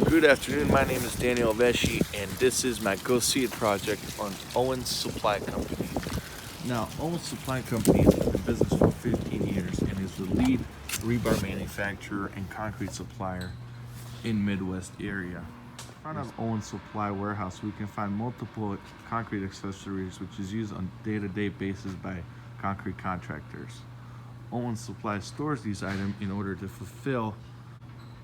Good afternoon, my name is Deniell Veshi, and this is my Go See It project on Owens Supply Company. Now, Owens Supply Company has been in business for 15 years and is the lead rebar manufacturer and concrete supplier in Midwest area. In front of Owens Supply warehouse, we can find multiple concrete accessories which is used on a day-to-day basis by concrete contractors. Owens Supply stores these items in order to fulfill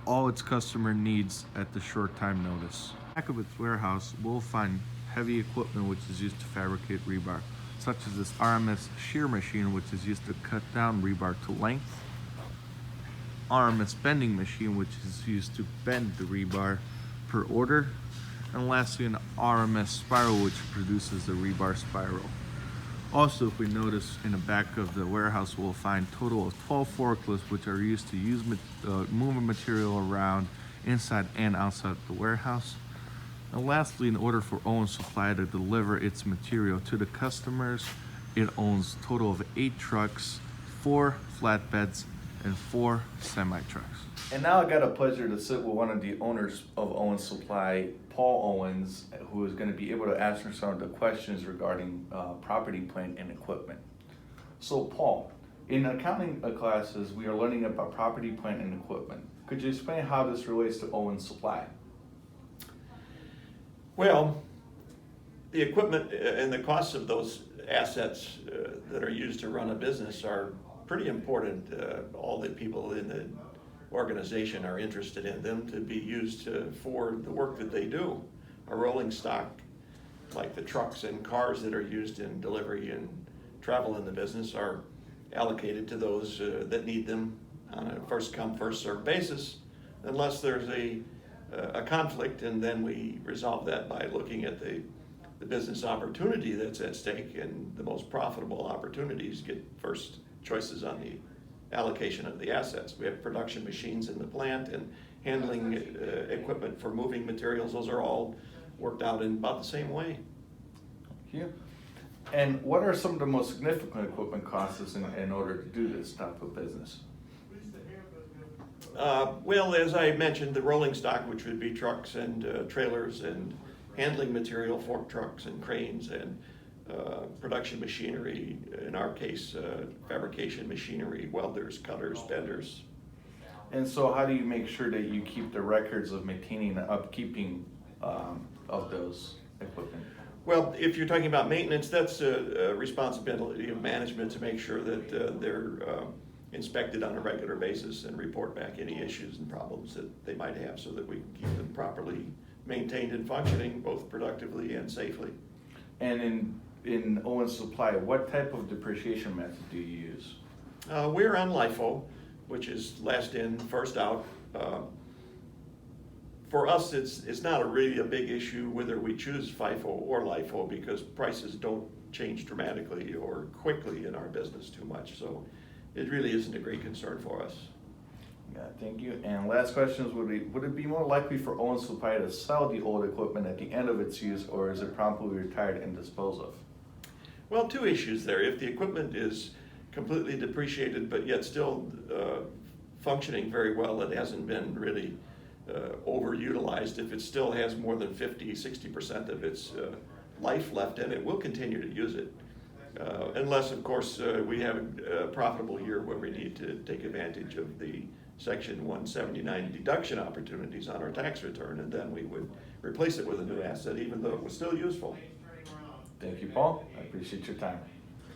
all its customer needs at the short time notice. Back of its warehouse, we'll find heavy equipment which is used to fabricate rebar, such as this RMS shear machine which is used to cut down rebar to length, RMS bending machine which is used to bend the rebar per order, and lastly an RMS spiral which produces the rebar spiral. Also, if we notice in the back of the warehouse, we'll find a total of 12 forklifts which are used to moving material around inside and outside the warehouse. And lastly, in order for Owens Supply to deliver its material to the customers, it owns a total of 8 trucks, 4 flatbeds, and 4 semi-trucks. And now I got a pleasure to sit with one of the owners of Owens Supply, Paul Owens, who is going to be able to answer some of the questions regarding property, plant, and equipment. So Paul, in accounting classes, we are learning about property, plant, and equipment. Could you explain how this relates to Owens Supply? Well, the equipment and the costs of those assets that are used to run a business are pretty important. All the people in the organization are interested in them to be used for the work that they do. A rolling stock, like the trucks and cars that are used in delivery and travel in the business, are allocated to those that need them on a first come, first served basis, unless there's a conflict, and then we resolve that by looking at the business opportunity that's at stake, and the most profitable opportunities get first choices on the allocation of the assets. We have production machines in the plant and handling equipment for moving materials. Those are all worked out in about the same way. Thank you. And what are some of the most significant equipment costs in order to do this type of business? Well, as I mentioned, the rolling stock, which would be trucks and trailers and handling material, fork trucks and cranes, and production machinery, in our case, fabrication machinery, welders, cutters, benders. And so how do you make sure that you keep the records of maintaining and upkeeping of those equipment? Well, if you're talking about maintenance, that's a responsibility of management to make sure that they're inspected on a regular basis and report back any issues and problems that they might have, so that we can keep them properly maintained and functioning both productively and safely. And in Owens Supply, what type of depreciation method do you use? We're on LIFO, which is last in, first out. For us, it's not really a big issue whether we choose FIFO or LIFO, because prices don't change dramatically or quickly in our business too much. So it really isn't a great concern for us. Yeah, thank you. And last question is, would it be more likely for Owens Supply to sell the old equipment at the end of its use, or is it promptly retired and disposed of? Well, 2 issues there. If the equipment is completely depreciated but yet still functioning very well, it hasn't been really overutilized. If it still has more than 50-60% of its life left in it, we'll continue to use it. Unless, of course, we have a profitable year where we need to take advantage of the Section 179 deduction opportunities on our tax return, and then we would replace it with a new asset, even though it was still useful. Thank you, Paul. I appreciate your time.